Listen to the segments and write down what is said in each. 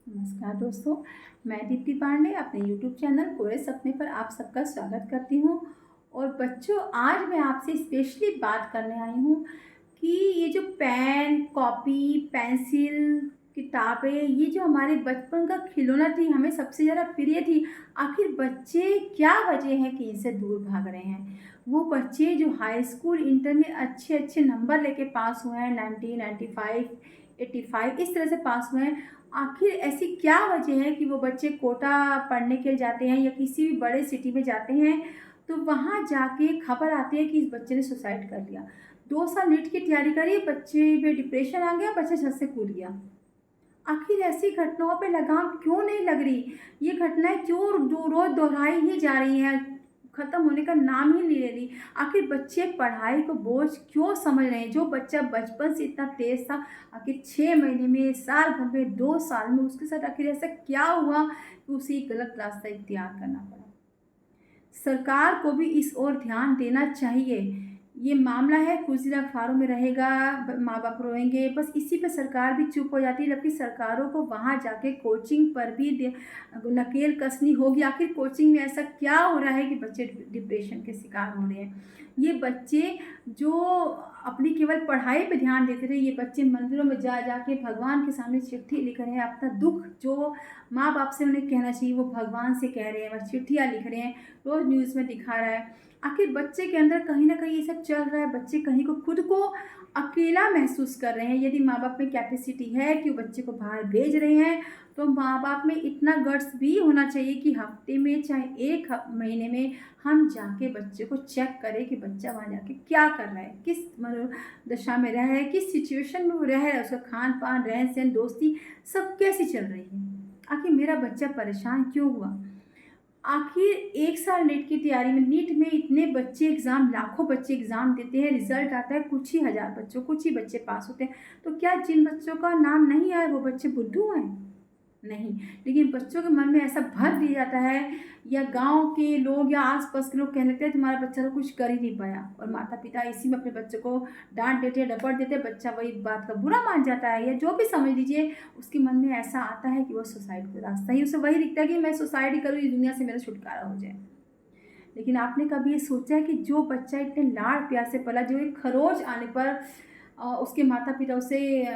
नमस्कार दोस्तों, मैं दीप्ति पांडे अपने यूट्यूब चैनल कोरे सपने पर आप सबका स्वागत करती हूँ। और बच्चों, आज मैं आपसे स्पेशली बात करने आई हूँ कि ये जो पेन, कॉपी, पेंसिल, किताबें, ये जो हमारे बचपन का खिलौना थी, हमें सबसे ज़्यादा प्रिय थी। आखिर बच्चे क्या वजह है कि इनसे दूर भाग रहे हैं? वो बच्चे जो हाई स्कूल, इंटर में अच्छे अच्छे नंबर लेके पास हुए हैं, 90, 95, 85 इस तरह से पास हुए हैं। आखिर ऐसी क्या वजह है कि वो बच्चे कोटा पढ़ने के लिए जाते हैं या किसी भी बड़े सिटी में जाते हैं, तो वहाँ जाके खबर आती है कि इस बच्चे ने सुसाइड कर लिया। 2 साल नीट की तैयारी करी, बच्चे में डिप्रेशन आ गया, बच्चा छत से कूद गया। आखिर ऐसी घटनाओं पे लगाम क्यों नहीं लग रही? ये घटनाएँ क्यों रोज़ दोहराई ही जा रही हैं, खत्म होने का नाम ही नहीं ले रही? आखिर बच्चे पढ़ाई को बोझ क्यों समझ रहे हैं? जो बच्चा बचपन से इतना तेज़ था, आखिर 6 महीने में, साल भर में, 2 साल में उसके साथ आखिर ऐसा क्या हुआ कि उसे एक गलत रास्ता इख्तियार करना पड़ा? सरकार को भी इस ओर ध्यान देना चाहिए। ये मामला है, कुछ दिन अखबारों में रहेगा, माँ-बाप रोएँगे, बस इसी पे सरकार भी चुप हो जाती है, जबकि सरकारों को वहाँ जाके कोचिंग पर भी नकेल कसनी होगी। आखिर कोचिंग में ऐसा क्या हो रहा है कि बच्चे डिप्रेशन के शिकार हो रहे हैं? ये बच्चे जो अपनी केवल पढ़ाई पे ध्यान देते थे, ये बच्चे मंदिरों में जा के भगवान के सामने चिट्ठी लिख रहे हैं। अपना दुःख जो माँ-बाप से उन्हें कहना चाहिए, वो भगवान से कह रहे हैं, बस चिट्ठियाँ लिख रहे हैं, रोज़ न्यूज़ में दिखा रहा है। आखिर बच्चे के अंदर कहीं न कहीं ये सब चल रहा है, बच्चे कहीं को खुद को अकेला महसूस कर रहे हैं। यदि माँ-बाप में कैपेसिटी है कि वो बच्चे को बाहर भेज रहे हैं, तो माँ-बाप में इतना गट्स भी होना चाहिए कि हफ़्ते में चाहे 1 महीने में हम जाके बच्चे को चेक करें कि बच्चा वहाँ जाके क्या कर रहा है, किस मनोदशा में रह रहा है, किस सिचुएशन में वो रह रहा है, उसका खान-पान, रहन-सहन, दोस्ती सब कैसी चल रही है। आखिर मेरा बच्चा परेशान क्यों हुआ? आखिर 1 साल नीट की तैयारी में, नीट में इतने बच्चे एग्ज़ाम, लाखों बच्चे एग्ज़ाम देते हैं, रिज़ल्ट आता है कुछ ही हज़ार बच्चों, कुछ ही बच्चे पास होते हैं। तो क्या जिन बच्चों का नाम नहीं आया वो बच्चे बुद्धू हैं? नहीं, लेकिन बच्चों के मन में ऐसा भर दिया जाता है, या गाँव के लोग या आस-पास के लोग कहने लगते हैं तुम्हारा बच्चा तो कुछ कर ही नहीं पाया, और माता-पिता इसी में अपने बच्चों को डाँट देते हैं, डपट देते हैं, बच्चा वही बात का बुरा मान जाता है, या जो भी समझ लीजिए, उसके मन में ऐसा आता है कि वो सुसाइड का रास्ता ही उसे वही दिखता है कि मैं सुसाइड ही करूँ, इस दुनिया से मेरा छुटकारा हो जाए। लेकिन आपने कभी ये सोचा है कि जो बच्चा इतने लाड-प्यार से पला, जो एक खरोच आने पर उसके माता-पिता उसे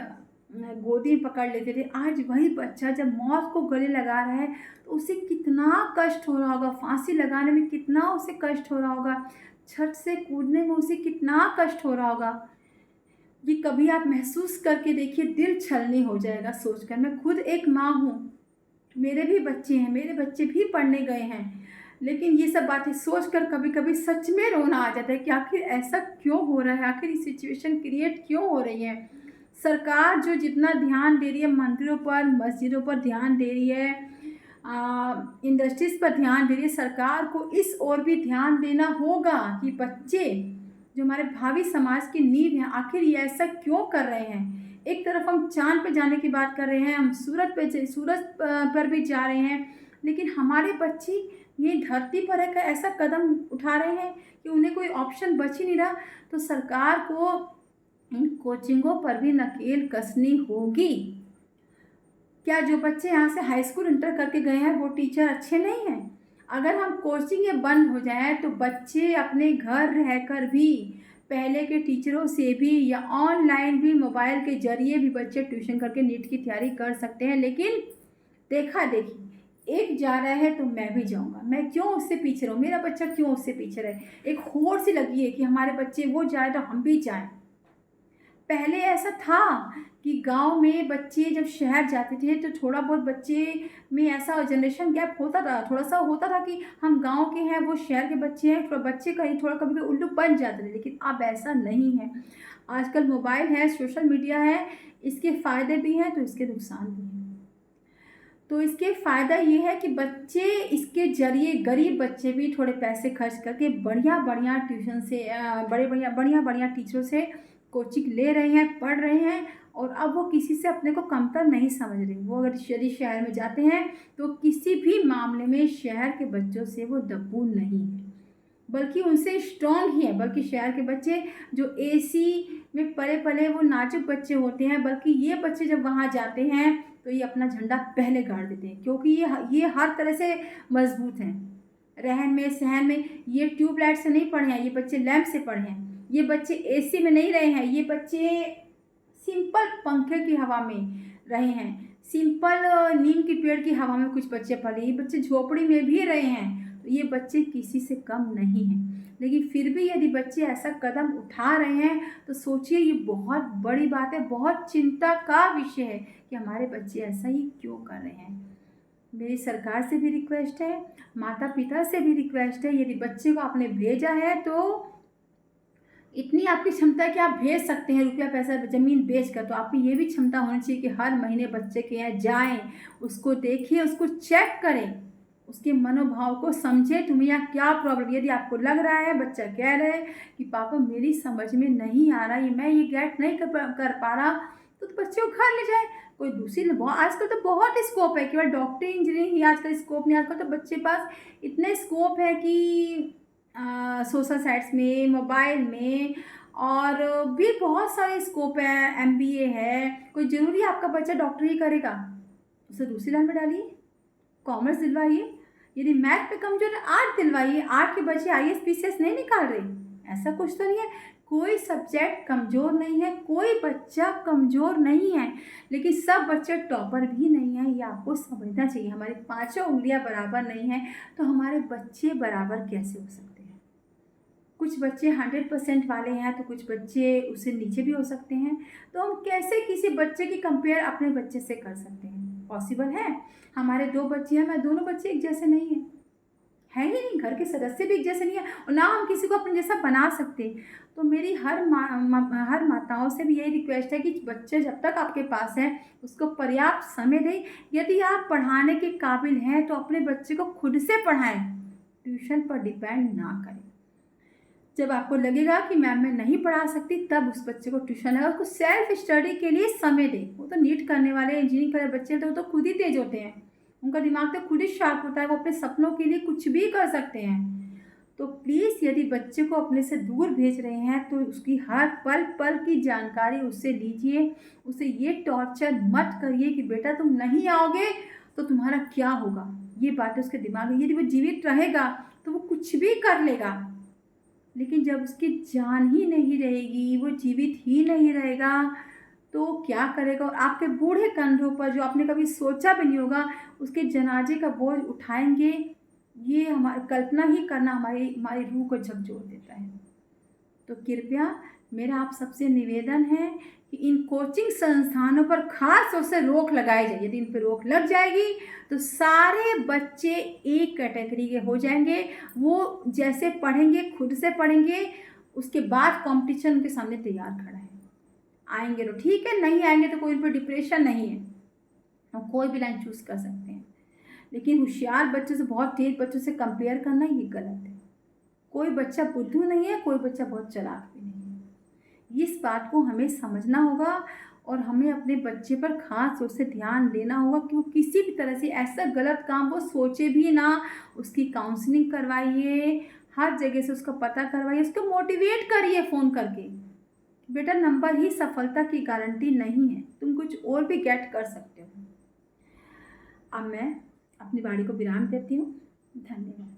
गोदी में पकड़ लेते थे, आज वही बच्चा जब मौत को गले लगा रहा है, तो उसे कितना कष्ट हो रहा होगा, फांसी लगाने में कितना उसे कष्ट हो रहा होगा, छत से कूदने में उसे कितना कष्ट हो रहा होगा। ये कभी आप महसूस करके देखिए, दिल छलनी हो जाएगा सोचकर। मैं खुद एक माँ हूँ, मेरे भी बच्चे हैं, मेरे बच्चे भी पढ़ने गए हैं, लेकिन ये सब बातें सोचकर कभी-कभी सच में रोना आ जाता है कि आखिर ऐसा क्यों हो रहा है? आखिर ये सिचुएशन क्रिएट क्यों हो रही है? सरकार जो जितना ध्यान दे रही है मंदिरों पर, मस्जिदों पर ध्यान दे रही है, इंडस्ट्रीज़ पर ध्यान दे रही है, सरकार को इस ओर भी ध्यान देना होगा कि बच्चे जो हमारे भावी समाज की नींव हैं, आखिर ये ऐसा क्यों कर रहे हैं? एक तरफ हम चाँद पे जाने की बात कर रहे हैं, हम सूरज पर भी जा रहे हैं, लेकिन हमारे बच्चे ये धरती पर रहकर ऐसा कदम उठा रहे हैं कि उन्हें कोई ऑप्शन बच ही नहीं रहा। तो सरकार को इन कोचिंगों पर भी नकेल कसनी होगी। क्या जो बच्चे यहाँ से हाई स्कूल इंटर करके गए हैं वो टीचर अच्छे नहीं हैं? अगर हम कोचिंगें बंद हो जाएँ तो बच्चे अपने घर रहकर भी पहले के टीचरों से भी या ऑनलाइन भी मोबाइल के ज़रिए भी बच्चे ट्यूशन करके नीट की तैयारी कर सकते हैं। लेकिन देखा-देखी, एक जा रहा है तो मैं भी जाऊँगा, मैं क्यों उससे पीछे रहूँ? मेरा बच्चा क्यों उससे पीछे रहे? एक होड़ सी लगी है कि हमारे बच्चे वो जाए तो हम भी जाएँ। पहले ऐसा था कि गाँव में बच्चे जब शहर जाते थे तो थोड़ा बहुत बच्चे में ऐसा जनरेशन गैप होता था, थोड़ा-सा होता था कि हम गाँव के हैं, वो शहर के बच्चे हैं, थोड़ा बच्चे कहीं थोड़ा कभी-कभी उल्लू बन जाते थे, लेकिन अब ऐसा नहीं है। आजकल मोबाइल है, सोशल मीडिया है, इसके फ़ायदे भी हैं तो इसके नुकसान भी हैं। तो इसके फ़ायदा ये है कि बच्चे इसके ज़रिए, गरीब बच्चे भी थोड़े पैसे खर्च करके बढ़िया-बढ़िया ट्यूशन से बढ़िया-बढ़िया टीचरों से कोचिंग ले रहे हैं, पढ़ रहे हैं, और अब वो किसी से अपने को कमतर नहीं समझ रहे। वो अगर यदि शहर में जाते हैं तो किसी भी मामले में शहर के बच्चों से वो दब्बू नहीं है, बल्कि उनसे स्ट्रॉन्ग ही है। बल्कि शहर के बच्चे जो एसी में पले-पले वो नाज़ुक बच्चे होते हैं, बल्कि ये बच्चे जब वहाँ जाते हैं तो ये अपना झंडा पहले गाड़ देते हैं, क्योंकि ये हर तरह से मजबूत हैं। रहन में सहन में ये ट्यूबलाइट से नहीं पढ़े हैं, ये बच्चे लैंप से पढ़े हैं। ये बच्चे एसी में नहीं रहे हैं, ये बच्चे सिंपल पंखे की हवा में रहे हैं। सिंपल नीम के पेड़ की हवा में कुछ बच्चे पले, ये बच्चे झोपड़ी में भी रहे हैं। तो ये बच्चे किसी से कम नहीं हैं। लेकिन फिर भी यदि बच्चे ऐसा कदम उठा रहे हैं तो सोचिए, ये बहुत बड़ी बात है, बहुत चिंता का विषय है कि हमारे बच्चे ऐसा ही क्यों कर रहे हैं। मेरी सरकार से भी रिक्वेस्ट है, माता पिता से भी रिक्वेस्ट है, यदि बच्चे को आपने भेजा है तो इतनी आपकी क्षमता है कि आप भेज सकते हैं रुपया पैसा ज़मीन बेच कर, तो आपकी ये भी क्षमता होनी चाहिए कि हर महीने बच्चे के यहाँ जाएं, उसको देखिए, उसको चेक करें, उसके मनोभाव को समझें। तुम्हें यहाँ क्या प्रॉब्लम, यदि आपको लग रहा है बच्चा कह रहा है कि पापा मेरी समझ में नहीं आ रहा, मैं ये गेट नहीं कर पा रहा, तो बच्चे को घर ले जाए। कोई दूसरी आजकल तो बहुत स्कोप है, केवल डॉक्टरी इंजीनियरिंग ही आजकल स्कोप नहीं, आजकल तो बच्चे पास इतने स्कोप है कि सोशल साइट्स में, मोबाइल में, और भी बहुत सारे स्कोप है। एमबीए है, कोई ज़रूरी है आपका बच्चा डॉक्टर ही करेगा, उसे दूसरी लाइन में डालिए, कॉमर्स दिलवाइए। यदि मैथ पे कमजोर है, आर्ट दिलवाइए। आर्ट के बच्चे आईएएस पीसीएस नहीं निकाल रहे, ऐसा कुछ तो नहीं है। कोई सब्जेक्ट कमज़ोर नहीं है, कोई बच्चा कमज़ोर नहीं है, लेकिन सब बच्चे टॉपर भी नहीं है, ये आपको समझना चाहिए। हमारी पांचों उंगलियां बराबर नहीं हैं, तो हमारे बच्चे बराबर कैसे हो सकते हैं। कुछ बच्चे 100% वाले हैं, तो कुछ बच्चे उससे नीचे भी हो सकते हैं। तो हम कैसे किसी बच्चे की कंपेयर अपने बच्चे से कर सकते हैं? पॉसिबल है? हमारे 2 बच्चे हैं, मैं दोनों बच्चे एक जैसे नहीं हैं, है ही नहीं। घर के सदस्य भी एक जैसे नहीं है, और ना हम किसी को अपने जैसा बना सकते। तो मेरी हर माताओं से भी यही रिक्वेस्ट है कि बच्चे जब तक आपके पास है उसको पर्याप्त समय दें। यदि आप पढ़ाने के काबिल हैं तो अपने बच्चे को खुद से पढ़ाएं, ट्यूशन पर डिपेंड ना करें। जब आपको लगेगा कि मैम मैं नहीं पढ़ा सकती, तब उस बच्चे को ट्यूशन लगा, उसको सेल्फ स्टडी के लिए समय दें। वो तो नीट करने वाले, इंजीनियरिंग करने बच्चे तो वो तो खुद ही तेज होते हैं, उनका दिमाग तो खुद ही शार्प होता है, वो अपने सपनों के लिए कुछ भी कर सकते हैं। तो प्लीज़ यदि बच्चे को अपने से दूर भेज रहे हैं तो उसकी हर पल पल की जानकारी उससे लीजिए। उसे ये टॉर्चर मत करिए कि बेटा तुम नहीं आओगे तो तुम्हारा क्या होगा। ये बातें उसके दिमाग में, यदि वो जीवित रहेगा तो वो कुछ भी कर लेगा, लेकिन जब उसकी जान ही नहीं रहेगी, वो जीवित ही नहीं रहेगा, तो क्या करेगा। और आपके बूढ़े कंधों पर, जो आपने कभी सोचा भी नहीं होगा, उसके जनाजे का बोझ उठाएंगे। ये हमारी कल्पना ही करना हमारी हमारी रूह को झकझोर देता है। तो कृपया मेरा आप सबसे निवेदन है कि इन कोचिंग संस्थानों पर खास तौर से रोक लगाई जाए। यदि इन पर रोक लग जाएगी तो सारे बच्चे एक कैटेगरी के हो जाएंगे। वो जैसे पढ़ेंगे खुद से पढ़ेंगे, उसके बाद कंपटीशन उनके सामने तैयार खड़ा है। आएंगे तो ठीक है, नहीं आएंगे तो कोई इन पर डिप्रेशन नहीं है, हम कोई भी लाइन चूज़ कर सकते हैं। लेकिन होशियार बच्चों से, बहुत तेज बच्चों से कंपेयर करना ये गलत है। कोई बच्चा बुद्धू नहीं है, कोई बच्चा बहुत चालाक भी नहीं है। इस बात को हमें समझना होगा और हमें अपने बच्चे पर खास तौर से ध्यान देना होगा कि वो किसी भी तरह से ऐसा गलत काम वो सोचे भी ना। उसकी काउंसलिंग करवाइए, हर जगह से उसका पता करवाइए, उसको मोटिवेट करिए फ़ोन करके, बेटा नंबर ही सफलता की गारंटी नहीं है, तुम कुछ और भी गेट कर सकते हो। अब मैं अपनी वाणी को विराम देती हूँ। धन्यवाद।